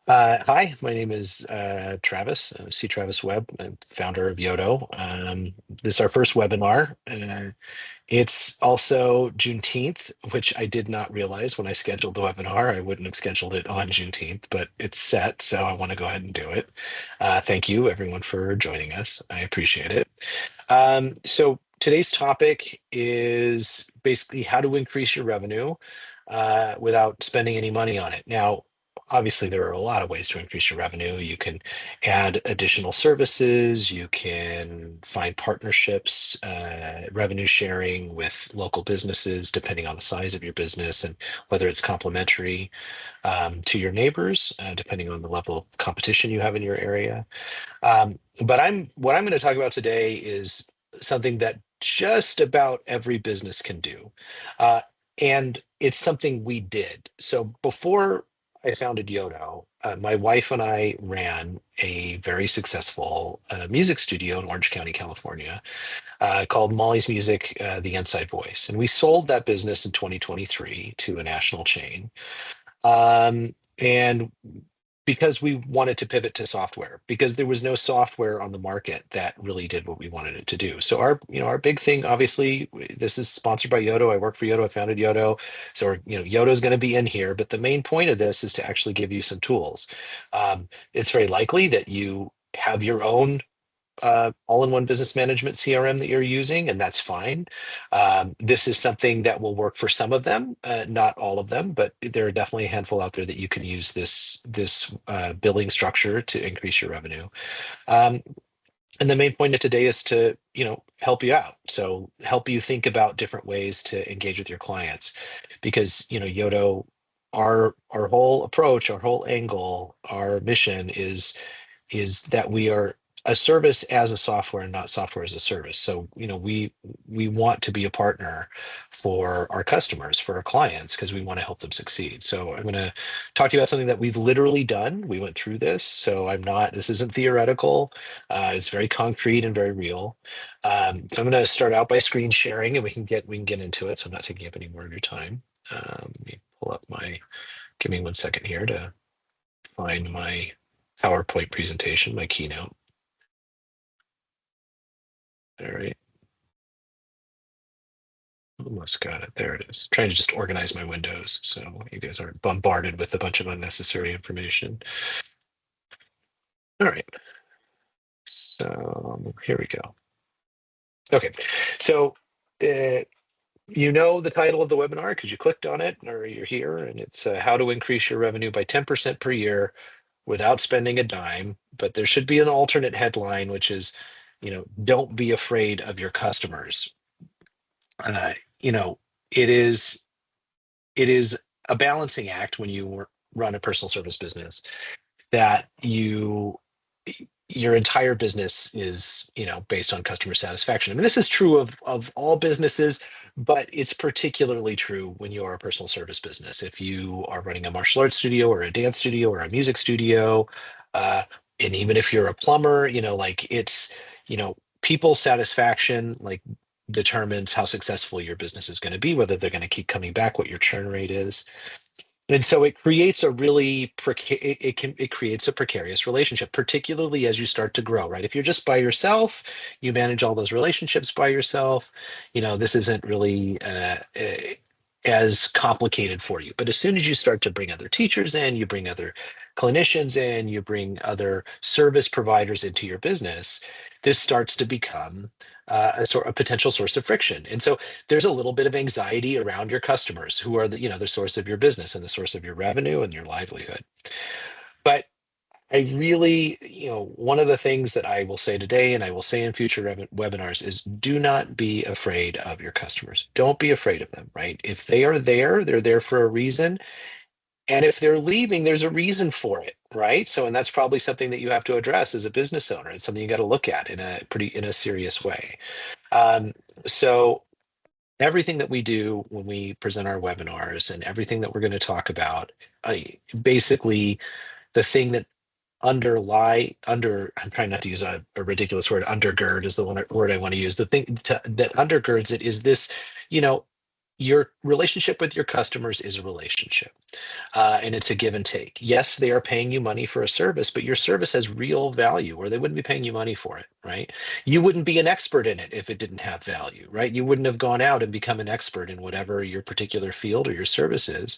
Hi, my name is Travis, C. Travis Webb. I'm founder of Yodo. This is our first webinar. It's also Juneteenth, which I did not realize when I scheduled the webinar. I wouldn't have scheduled it on Juneteenth, but it's set, so I want to go ahead and do it. Thank you, everyone, for joining us. I appreciate it. So today's topic is basically how to increase your revenue without spending any money on it. Now, obviously, there are a lot of ways to increase your revenue. You can add additional services, you can find partnerships, revenue sharing with local businesses, depending on the size of your business and whether it's complementary to your neighbors, depending on the level of competition you have in your area. But what I'm going to talk about today is something that just about every business can do. Uh, and it's something we did. So before I founded Yodo, my wife and I ran a very successful music studio in Orange County, California, called Molly's Music, The Inside Voice. And we sold that business in 2023 to a national chain. And because we wanted to pivot to software because there was no software on the market that really did what we wanted it to do. So our big thing, obviously, this is sponsored by Yodo. I work for Yodo. I founded Yodo. So, Yodo is going to be in here, but the main point of this is to actually give you some tools. It's very likely that you have your own all-in-one business management CRM that you're using, and that's fine. This is something that will work for some of them, not all of them, but there are definitely a handful out there that you can use this billing structure to increase your revenue. Um, and the main point of today is to, help you out. So help you think about different ways to engage with your clients, because Yodo, our whole approach, our whole angle, our mission is that we are a service as a software and not software as a service. So, we want to be a partner for our customers, for our clients, because we want to help them succeed. So I'm going to talk to you about something that we've literally done. We went through this. So this isn't theoretical. It's very concrete and very real. So I'm going to start out by screen sharing and we can get into it. So I'm not taking up any more of your time. Let me pull up give me one second here to find my PowerPoint presentation, my keynote. All right, almost got it. There it is. Trying to just organize my windows so you guys aren't bombarded with a bunch of unnecessary information. All right, so here we go. Okay, so uh, you know the title of the webinar because you clicked on it or you're here, and it's how to increase your revenue by 10% per year without spending a dime. But there should be an alternate headline, which is, don't be afraid of your customers. Uh, you know, it is it is a balancing act when you run a personal service business that your entire business is based on customer satisfaction. I mean, this is true of all businesses, but it's particularly true when you are a personal service business. If you are running a martial arts studio or a dance studio or a music studio, uh, and even if you're a plumber, like people satisfaction like determines how successful your business is going to be, whether they're going to keep coming back, what your churn rate is. And so it creates a really it creates a precarious relationship, particularly as you start to grow, right? If you're just by yourself, you manage all those relationships by yourself. This isn't really as complicated for you. But as soon as you start to bring other teachers in, you bring other clinicians in, you bring other service providers into your business, this starts to become a potential source of friction. And so there's a little bit of anxiety around your customers who are the source of your business and the source of your revenue and your livelihood. But I really, one of the things that I will say today and I will say in future webinars is do not be afraid of your customers. Don't be afraid of them, right? If they are there, they're there for a reason. And if they're leaving, there's a reason for it, right? So, and that's probably something that you have to address as a business owner. It's something you got to look at in a serious way. Um, so everything that we do when we present our webinars and everything that we're going to talk about, basically the thing that I'm trying not to use a ridiculous word, undergird is the word I want to use. The thing that undergirds it is this, you know, your relationship with your customers is a relationship, and it's a give and take. Yes, they are paying you money for a service, but your service has real value, or they wouldn't be paying you money for it, right? You wouldn't be an expert in it if it didn't have value, right? You wouldn't have gone out and become an expert in whatever your particular field or your service is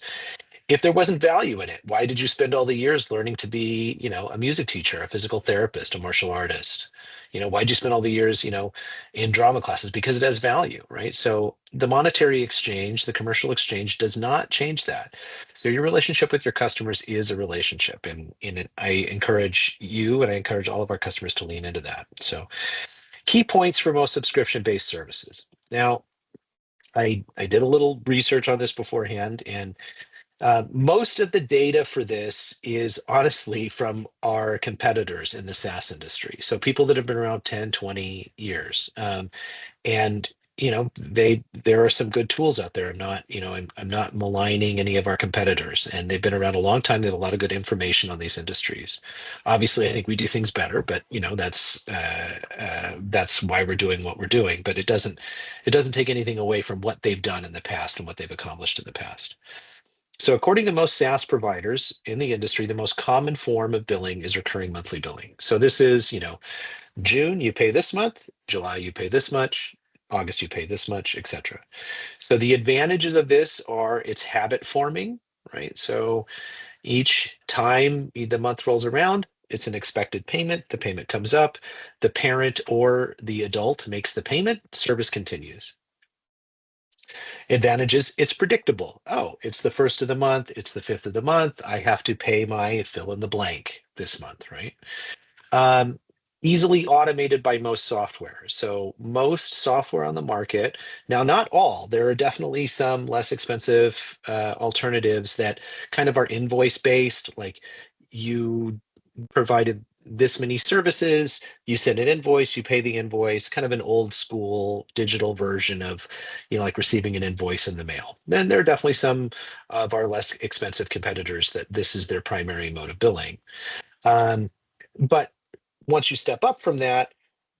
if there wasn't value in it. Why did you spend all the years learning to be, a music teacher, a physical therapist, a martial artist? Why'd you spend all the years, in drama classes? Because it has value, right? So the monetary exchange, the commercial exchange does not change that. So your relationship with your customers is a relationship. And I encourage you and I encourage all of our customers to lean into that. So key points for most subscription-based services. Now, I did a little research on this beforehand, and most of the data for this is honestly from our competitors in the SaaS industry. So people that have been around 10, 20 years. And there are some good tools out there. I'm not maligning any of our competitors, and they've been around a long time. They have a lot of good information on these industries. Obviously, I think we do things better, but that's why we're doing what we're doing. But it doesn't take anything away from what they've done in the past and what they've accomplished in the past. So according to most SaaS providers in the industry, the most common form of billing is recurring monthly billing. So this is, June, you pay this month, July, you pay this much, August, you pay this much, etc. So the advantages of this are it's habit forming, right? So each time the month rolls around, it's an expected payment. The payment comes up, the parent or the adult makes the payment, service continues. Advantages, it's predictable. Oh, it's the first of the month, it's the fifth of the month. I have to pay my fill in the blank this month, right? Um, Easily automated by most software. So most software on the market, now not all, there are definitely some less expensive alternatives that kind of are invoice based, like you provided this many services, you send an invoice, you pay the invoice, kind of an old school digital version of, like receiving an invoice in the mail. Then there are definitely some of our less expensive competitors that this is their primary mode of billing. Um, but once you step up from that,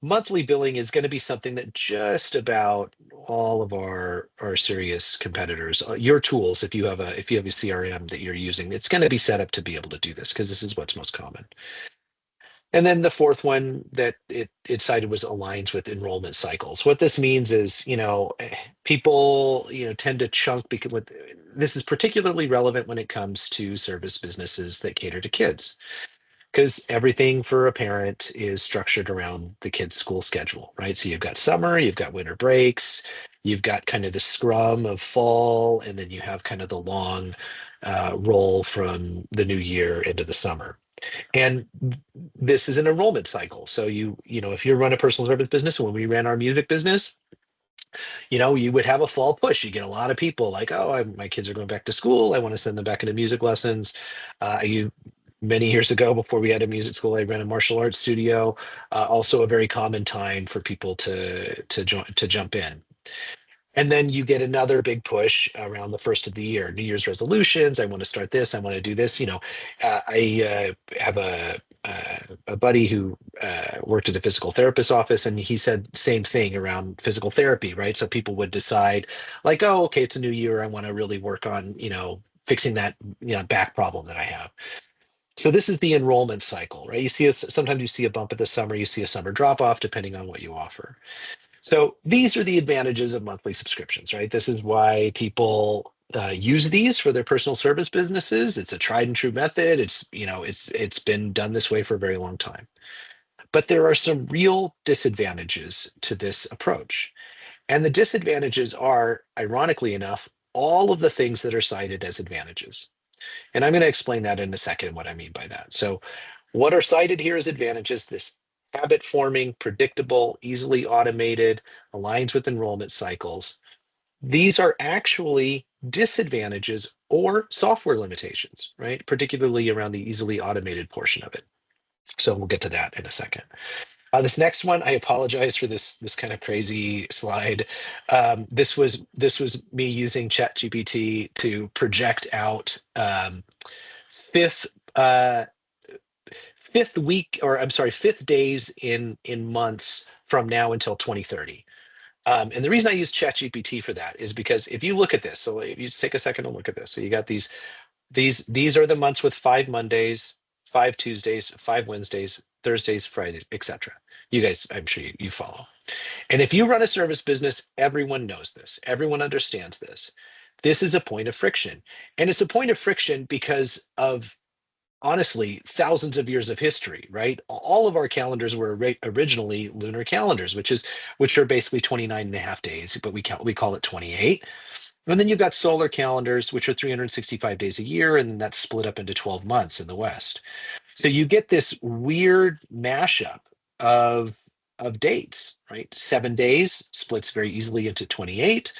monthly billing is going to be something that just about all of our serious competitors, your tools, if you have a CRM that you're using, it's going to be set up to be able to do this because this is what's most common. And then the fourth one that it cited was aligns with enrollment cycles. What this means is, people, tend to chunk because this is particularly relevant when it comes to service businesses that cater to kids, because everything for a parent is structured around the kid's school schedule, right? So you've got summer, you've got winter breaks, you've got kind of the scrum of fall, and then you have kind of the long roll from the new year into the summer. And this is an enrollment cycle. So if you run a personal service business, when we ran our music business, you would have a fall push. You get a lot of people like, oh, my kids are going back to school. I want to send them back into music lessons. You Many years ago, before we had a music school, I ran a martial arts studio. Also, a very common time for people to jump in. And then you get another big push around the first of the year, New Year's resolutions. I want to start this. I want to do this. I have a buddy who worked at a physical therapist office, and he said same thing around physical therapy, right? So people would decide, like, oh, okay, it's a new year. I want to really work on, fixing that, back problem that I have. So this is the enrollment cycle, right? Sometimes you see a bump at the summer, you see a summer drop off, depending on what you offer. So these are the advantages of monthly subscriptions, right? This is why people use these for their personal service businesses. It's a tried and true method. It's been done this way for a very long time. But there are some real disadvantages to this approach. And the disadvantages are, ironically enough, all of the things that are cited as advantages. And I'm going to explain that in a second, what I mean by that. So what are cited here as advantages? This habit forming, predictable, easily automated, aligns with enrollment cycles. These are actually disadvantages or software limitations, right? Particularly around the easily automated portion of it. So we'll get to that in a second. This next one, I apologize for this kind of crazy slide. This was me using ChatGPT to project out fifth uh, fifth week, or I'm sorry, fifth days in months from now until 2030. And the reason I use ChatGPT for that is because if you look at this, so if you just take a second to look at this, so you got these are the months with 5 Mondays, 5 Tuesdays, 5 Wednesdays, Thursdays, Fridays, etc. You guys, I'm sure you follow. And if you run a service business, everyone knows this. Everyone understands this. This is a point of friction. And it's a point of friction because of honestly thousands of years of history, right? All of our calendars were originally lunar calendars, which are basically 29 and a half days, but we call it 28. And then you've got solar calendars, which are 365 days a year, and then that's split up into 12 months in the West. So you get this weird mashup of dates, right? 7 days splits very easily into 28,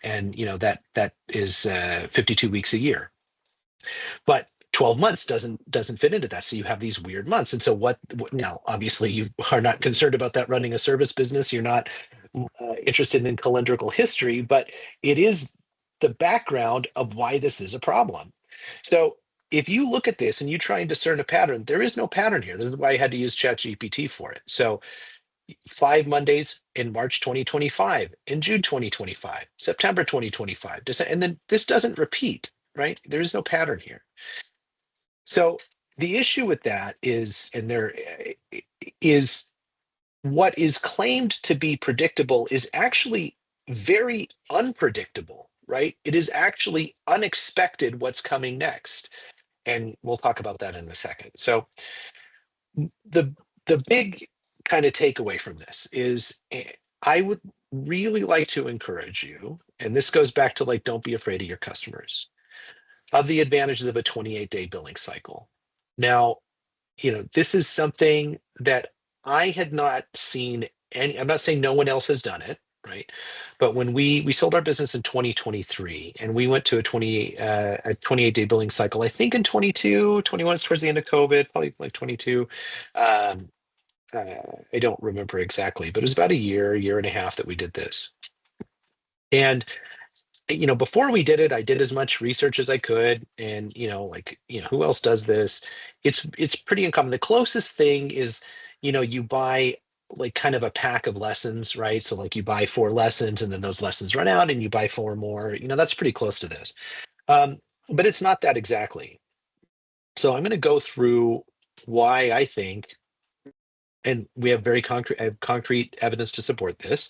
and that is 52 weeks a year. But 12 months doesn't fit into that. So you have these weird months. And so now, obviously, you are not concerned about that running a service business. You're not interested in calendrical history, but it is the background of why this is a problem. So if you look at this and you try and discern a pattern, there is no pattern here. This is why I had to use ChatGPT for it. So 5 Mondays in March 2025, in June 2025, September 2025, and then this doesn't repeat, right? There is no pattern here. So the issue with that is, and there is what is claimed to be predictable is actually very unpredictable, right? It is actually unexpected what's coming next. And we'll talk about that in a second. So the big kind of takeaway from this is I would really like to encourage you, and this goes back to like, don't be afraid of your customers, of the advantages of a 28-day billing cycle. Now, this is something that I had not seen any. I'm not saying no one else has done it, right? But when we sold our business in 2023 and we went to a 28-day billing cycle, I think in 22, 21 is towards the end of COVID, probably like 22. Um, I don't remember exactly, but it was about a year and a half that we did this. And before we did it, I did as much research as I could, and who else does this? It's pretty uncommon. The closest thing is, you buy like kind of a pack of lessons, right? So like you buy 4 lessons, and then those lessons run out, and you buy 4 more. That's pretty close to this, um, but it's not that exactly. So I'm going to go through why I think, and we have very concrete evidence to support this,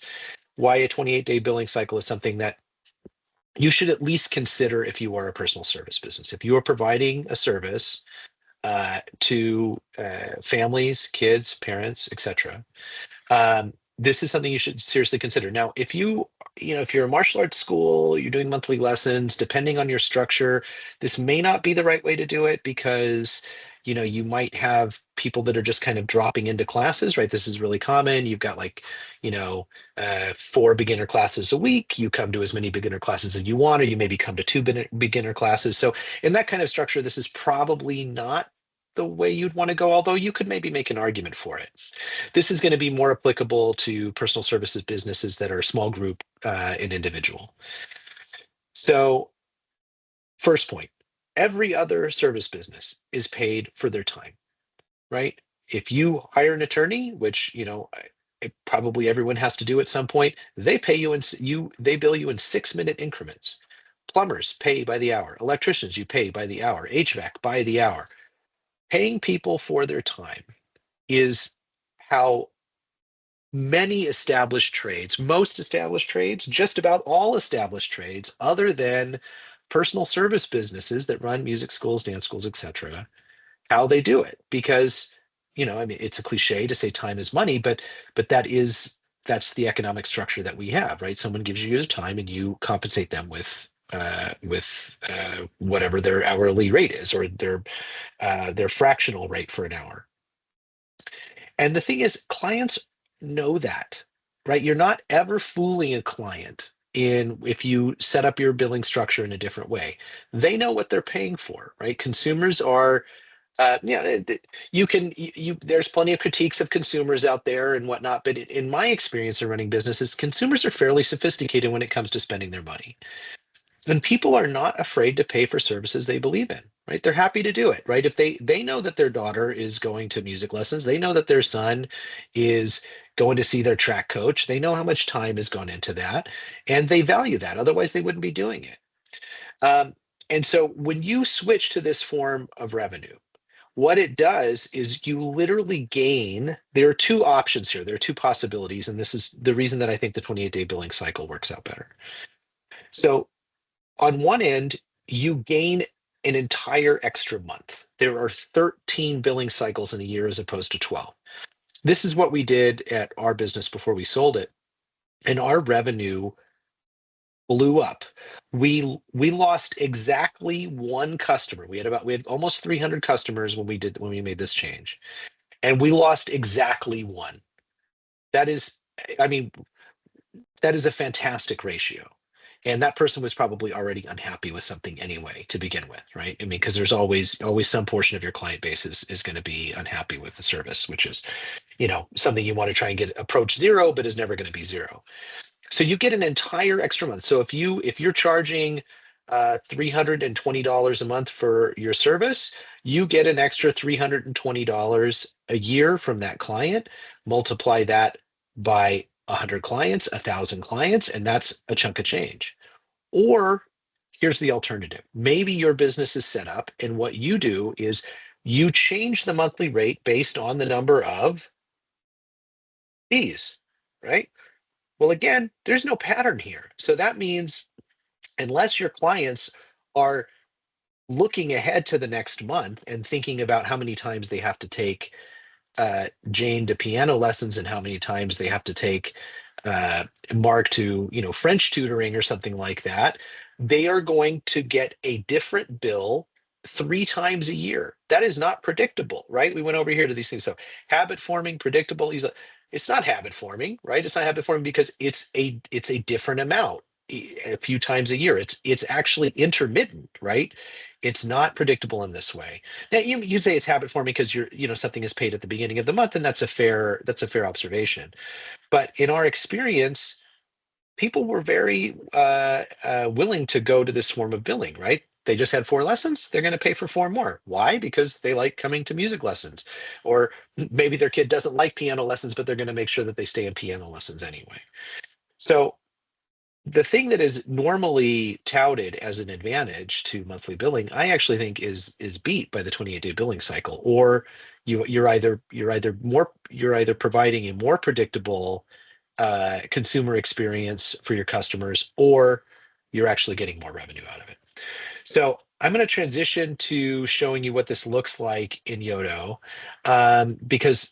why a 28-day billing cycle is something that you should at least consider if you are a personal service business. If you are providing a service to families, kids, parents, etc., this is something you should seriously consider. Now, if you're a martial arts school, you're doing monthly lessons, depending on your structure, this may not be the right way to do it because, you might have people that are just kind of dropping into classes, right? This is really common. You've got like, 4 beginner classes a week. You come to as many beginner classes as you want, or you maybe come to 2 beginner classes. So in that kind of structure, this is probably not the way you'd want to go, although you could maybe make an argument for it. This is going to be more applicable to personal services businesses that are small group and individual. So, first point, every other service business is paid for their time, right? If you hire an attorney, which probably everyone has to do at some point, they pay you they bill you in 6-minute increments. Plumbers pay by the hour. Electricians, you pay by the hour. HVAC by the hour. Paying people for their time is how many established trades, most established trades, just about all established trades, other than personal service businesses that run music schools, dance schools, etc., how they do it. Because, I mean, it's a cliche to say time is money, but that's the economic structure that we have, right? Someone gives you the time and you compensate them with whatever their hourly rate is, or their fractional rate for an hour. And the thing is, clients know that, right? You're not ever fooling a client if you set up your billing structure in a different way. They know what they're paying for, right? Consumers are, you can, there's plenty of critiques of consumers out there and whatnot, but in my experience in running businesses, consumers are fairly sophisticated when it comes to spending their money. And people are not afraid to pay for services they believe in, right? They're happy to do it, right? If they know that their daughter is going to music lessons, they know that their son is going to see their track coach. They know how much time has gone into that, and they value that. Otherwise, they wouldn't be doing it. Um, and so when you switch to this form of revenue, what it does is you literally gain. There are two options here. There are two possibilities. And this is the reason that I think the 28-day billing cycle works out better. So on one end, you gain an entire extra month. There are 13 billing cycles in a year as opposed to 12. This is what we did at our business before we sold it. And our revenue blew up. We lost exactly one customer. We had almost 300 customers when we made this change, and we lost exactly one. That is, I mean, that is a fantastic ratio. And that person was probably already unhappy with something anyway to begin with, right? I mean, because there's always some portion of your client base is going to be unhappy with the service, which is, something you want to try and get approach zero, but is never going to be zero. So you get an entire extra month. So if you're charging $320 a month for your service, you get an extra $320 a year from that client. Multiply that by 100 clients, 1,000 clients, and that's a chunk of change. Or here's the alternative. Maybe your business is set up, and what you do is you change the monthly rate based on the number of fees, right? Well, again, there's no pattern here. So that means unless your clients are looking ahead to the next month and thinking about how many times they have to take Jane to piano lessons and how many times they have to take Mark to French tutoring or something like that, they are going to get a different bill 3 times a year. That is not predictable, right? We went over here to these things. So habit forming, predictable. It's not habit forming, right? It's not habit forming because it's a different amount a few times a year. It's actually intermittent, right? It's not predictable in this way. Now you say it's habit forming because something is paid at the beginning of the month, and that's a fair observation. But in our experience, people were very willing to go to this form of billing, right? They just had 4 lessons. They're going to pay for 4 more. Why? Because they like coming to music lessons, or maybe their kid doesn't like piano lessons, but they're going to make sure that they stay in piano lessons anyway. So the thing that is normally touted as an advantage to monthly billing, I actually think is beat by the 28-day billing cycle. Or you're either providing a more predictable consumer experience for your customers, or you're actually getting more revenue out of it. So I'm going to transition to showing you what this looks like in Yodo, because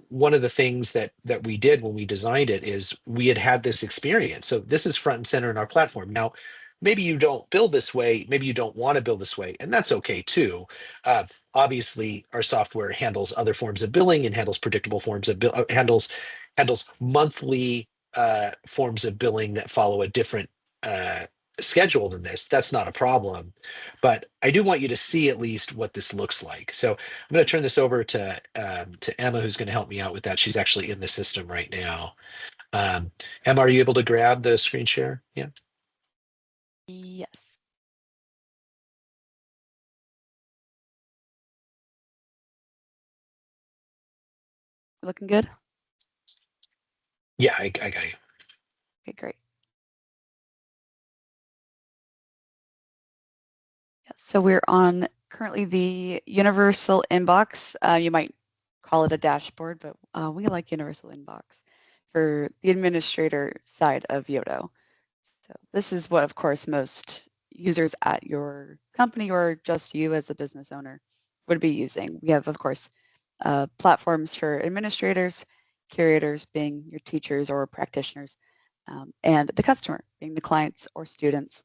one of the things that we did when we designed it is we had this experience. So this is front and center in our platform. Now, maybe you don't build this way, maybe you don't want to build this way, and that's okay too. Obviously, our software handles other forms of billing and handles predictable forms of bill, handles monthly forms of billing that follow a different schedule than this. That's not a problem, but I do want you to see at least what this looks like. So I'm going to turn this over to Emma, who's going to help me out with that. She's actually in the system right now. Emma, are you able to grab the screen share? Yeah. Yes. Looking good? Yeah, I got you. Okay, great. Yeah, so we're on currently the universal inbox. You might call it a dashboard, but we like universal inbox for the administrator side of Yodo. So this is what, of course, most users at your company or just you as a business owner would be using. We have, of course, platforms for administrators, curators being your teachers or practitioners, and the customer being the clients or students.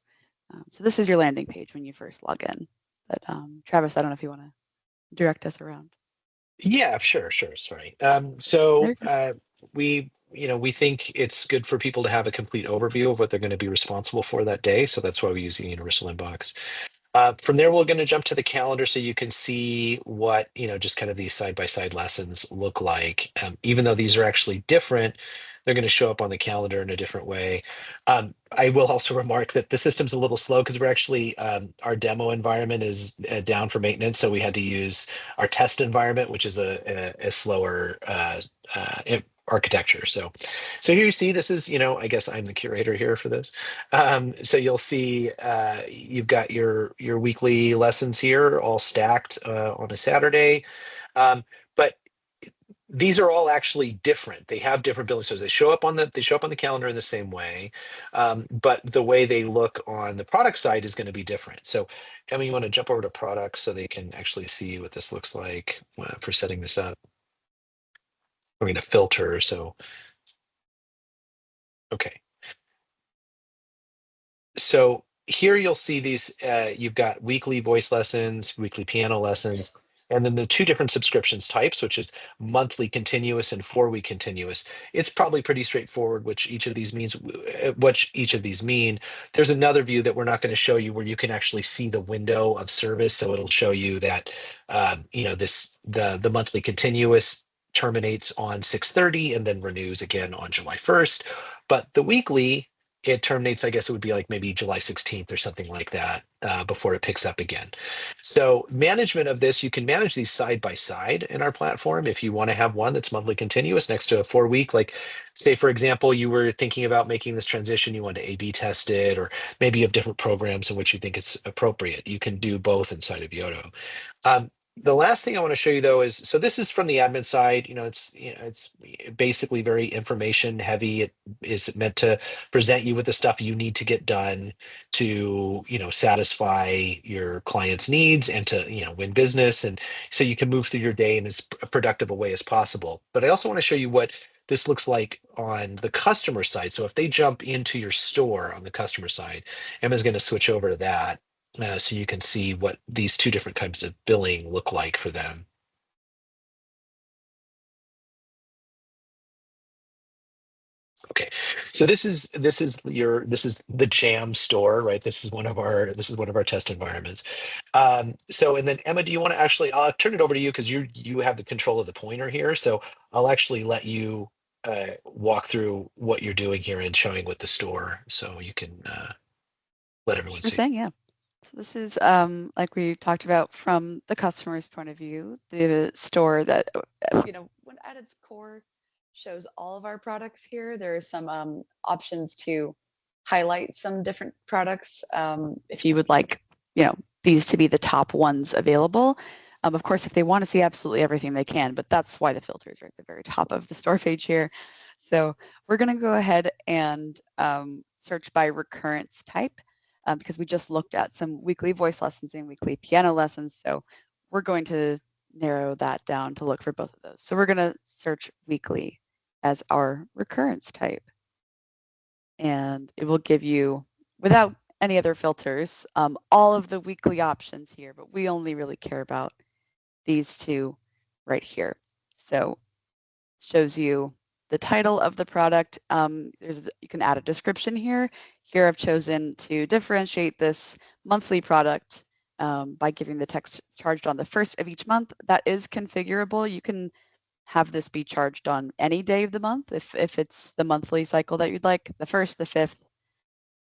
So this is your landing page when you first log in. But Travis, I don't know if you want to direct us around. Yeah, sure. Sorry. We think it's good for people to have a complete overview of what they're going to be responsible for that day. So that's why we use the universal inbox. From there, we're going to jump to the calendar so you can see what, just kind of these side-by-side lessons look like. Even though these are actually different, they're going to show up on the calendar in a different way. I will also remark that the system's a little slow because we're actually, our demo environment is down for maintenance. So we had to use our test environment, which is a slower architecture. So here you see this is, I guess I'm the curator here for this. So you'll see you've got your weekly lessons here all stacked on a Saturday. But these are all actually different. They have different billing stories. They show up on the calendar in the same way, but the way they look on the product side is going to be different. So, Emma, you want to jump over to products so they can actually see what this looks like for setting this up. We're going to filter. So, okay. So here you'll see these, you've got weekly voice lessons, weekly piano lessons, and then the two different subscriptions types, which is monthly continuous and 4-week continuous. It's probably pretty straightforward which each of these means, what each of these mean. There's another view that we're not going to show you where you can actually see the window of service. So it'll show you that, the monthly continuous terminates on 6/30 and then renews again on July 1st. But the weekly, it terminates, I guess it would be like maybe July 16th or something like that, before it picks up again. So management of this, you can manage these side by side in our platform. If you want to have one that's monthly continuous next to a 4-week, like say, for example, you were thinking about making this transition, you want to A/B test it, or maybe you have different programs in which you think it's appropriate. You can do both inside of Yoto. The last thing I want to show you though is, so this is from the admin side. It's basically very information heavy. It is meant to present you with the stuff you need to get done to, satisfy your clients' needs and to, win business, and so you can move through your day in as productive a way as possible. But I also want to show you what this looks like on the customer side. So if they jump into your store on the customer side, Emma's going to switch over to that, so you can see what these two different types of billing look like for them. Okay, so this is the Jam store, right? This is one of our test environments. So and then Emma, do you want to actually? I'll turn it over to you because you have the control of the pointer here. So I'll actually let you walk through what you're doing here and showing with the store, so you can let everyone Sure see. thing, yeah. So this is, like we talked about from the customer's point of view, the store that, when at its core shows all of our products here. There are some options to highlight some different products if you would like, these to be the top ones available. Of course, if they want to see absolutely everything, they can, but that's why the filters are at the very top of the store page here. So we're going to go ahead and search by recurrence type because we just looked at some weekly voice lessons and weekly piano lessons. So we're going to narrow that down to look for both of those. So we're going to search weekly as our recurrence type. And it will give you, without any other filters, all of the weekly options here, but we only really care about these two right here. So it shows you the title of the product. You can add a description here. Here I've chosen to differentiate this monthly product by giving the text charged on the first of each month. That is configurable. You can have this be charged on any day of the month if it's the monthly cycle that you'd like, the first, the fifth,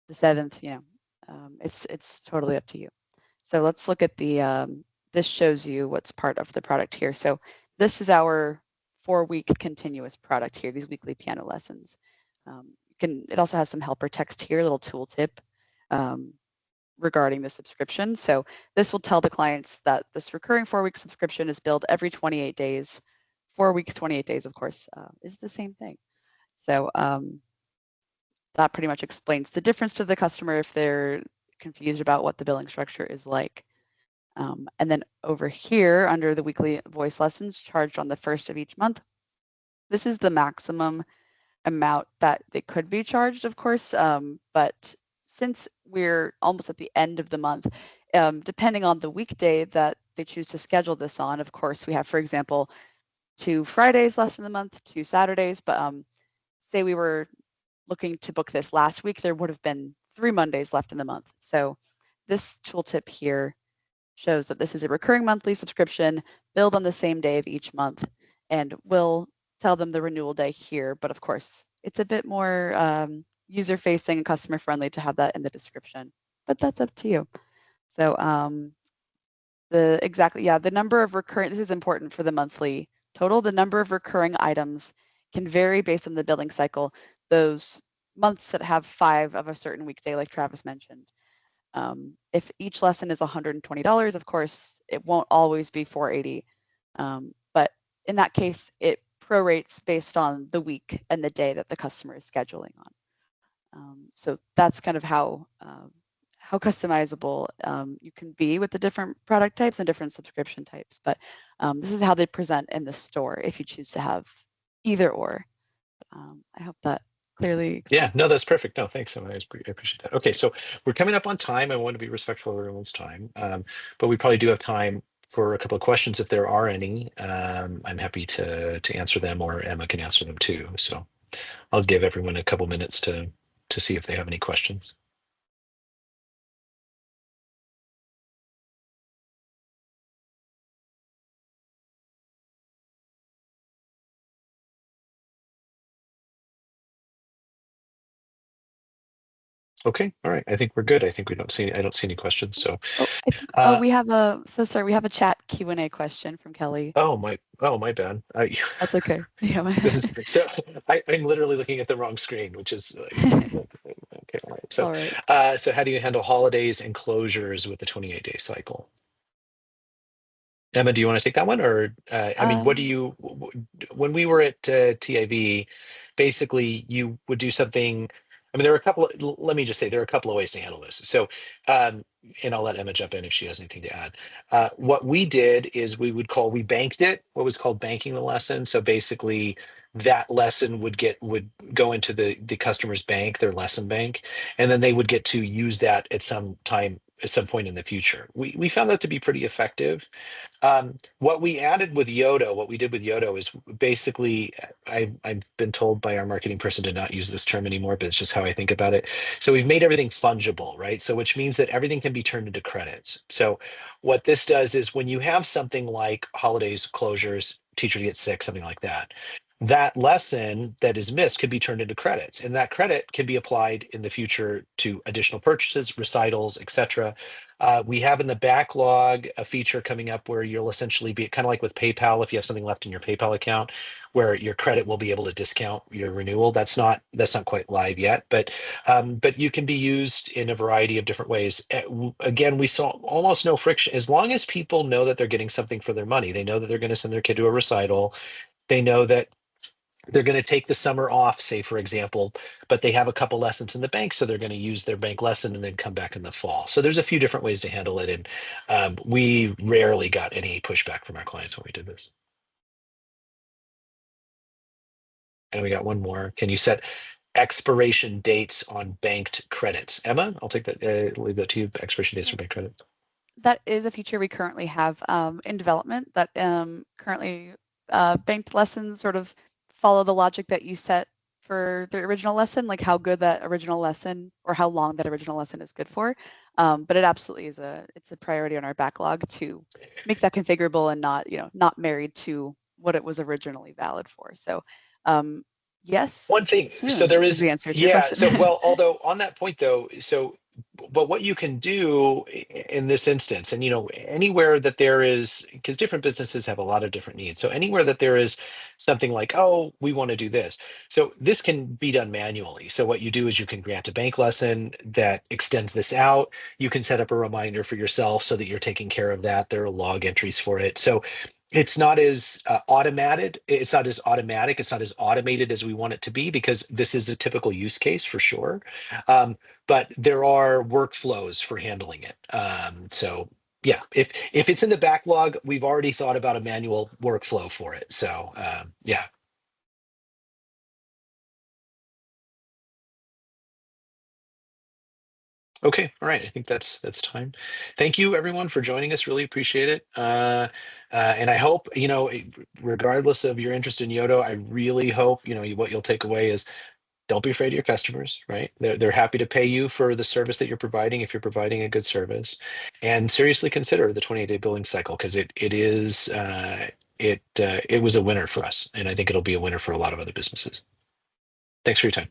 the seventh, it's totally up to you. So let's look at this shows you what's part of the product here. So this is our 4-week continuous product here, these weekly piano lessons. It also has some helper text here, a little tooltip regarding the subscription. So this will tell the clients that this recurring 4-week subscription is billed every 28 days. 4 weeks, 28 days, of course, is the same thing. So that pretty much explains the difference to the customer if they're confused about what the billing structure is like. And then over here under the weekly voice lessons charged on the first of each month, this is the maximum amount that they could be charged, of course. But since we're almost at the end of the month, depending on the weekday that they choose to schedule this on, of course, we have, for example, 2 Fridays left in the month, 2 Saturdays, but say we were looking to book this last week, there would have been 3 Mondays left in the month. So this tooltip here shows that this is a recurring monthly subscription billed on the same day of each month, and we'll tell them the renewal day here. But of course, it's a bit more user-facing and customer-friendly to have that in the description, but that's up to you. So the number of recurring, this is important for the monthly total, the number of recurring items can vary based on the billing cycle. Those months that have 5 of a certain weekday, like Travis mentioned, if each lesson is $120, of course, it won't always be 480. But in that case, it prorates based on the week and the day that the customer is scheduling on. So that's kind of how customizable you can be with the different product types and different subscription types. But this is how they present in the store if you choose to have either or. I hope that clearly Yeah, explains no, it. that's perfect. No, thanks. I appreciate that. Okay, so we're coming up on time. I want to be respectful of everyone's time, but we probably do have time for a couple of questions if there are any. I'm happy to answer them, or Emma can answer them too. So I'll give everyone a couple minutes to see if they have any questions. Okay, all right. I think we're good. I think I don't see any questions. So, Oh, I think uh, we have a so sorry, we have a chat Q&A question from Kelly. oh my bad. That's okay. Yeah. This is so I'm literally looking at the wrong screen, which is okay. All right. It's all right. So how do you handle holidays and closures with the 28-day cycle? Emma, do you want to take that one, or I mean, what do Um, you when we were at TIV, basically you would do something. I mean, there are a couple of, let me just say there are a couple of ways to handle this. So, and I'll let Emma jump in if she has anything to add. What we did is we banked it, what was called banking the lesson. So basically, that lesson would go into the customer's bank, their lesson bank, and then they would get to use that at some time at some point in the future. We found that to be pretty effective. What we added with Yodo, what we did with Yodo is basically, I've been told by our marketing person to not use this term anymore, but it's just how I think about it. So we've made everything fungible, right? So which means that everything can be turned into credits. So what this does is when you have something like holidays, closures, teacher gets sick, something like that, that lesson that is missed could be turned into credits, and that credit can be applied in the future to additional purchases, recitals, etc. We have in the backlog a feature coming up where you'll essentially be kind of like with PayPal, if you have something left in your PayPal account, where your credit will be able to discount your renewal. That's not quite live yet, but you can be used in a variety of different ways. Again, we saw almost no friction as long as people know that they're getting something for their money. They know that they're going to send their kid to a recital. They know that they're going to take the summer off, say, for example, but they have a couple lessons in the bank, so they're going to use their bank lesson and then come back in the fall. So there's a few different ways to handle it, and we rarely got any pushback from our clients when we did this. And we got one more. Can you set expiration dates on banked credits? Emma, I'll take that. Leave that to you. Expiration dates for bank credits. that is a feature we currently have in development that currently banked lessons sort of follow the logic that you set for the original lesson, like how good that original lesson or how long that original lesson is good for. But it absolutely it's a priority on our backlog to make that configurable and not married to what it was originally valid for. So yes, One thing, so soon there is is, the answer to your yeah. question. So, well, although on that point though, but what you can do in this instance, and anywhere that there is, because different businesses have a lot of different needs. So anywhere that there is something like, oh, we want to do this. So this can be done manually. So what you do is you can grant a bank lesson that extends this out. You can set up a reminder for yourself so that you're taking care of that. There are log entries for it. So it's not as automated. It's not as automatic. It's not as automated as we want it to be because this is a typical use case for sure. Um, but there are workflows for handling it. So yeah, if it's in the backlog, we've already thought about a manual workflow for it. So yeah. Okay, all right. I think that's time. Thank you, everyone, for joining us. Really appreciate it. And I hope, regardless of your interest in Yodo, I really hope, what you'll take away is don't be afraid of your customers, right? They're happy to pay you for the service that you're providing if you're providing a good service, and seriously consider the 28-day billing cycle because it was a winner for us, and I think it'll be a winner for a lot of other businesses. Thanks for your time.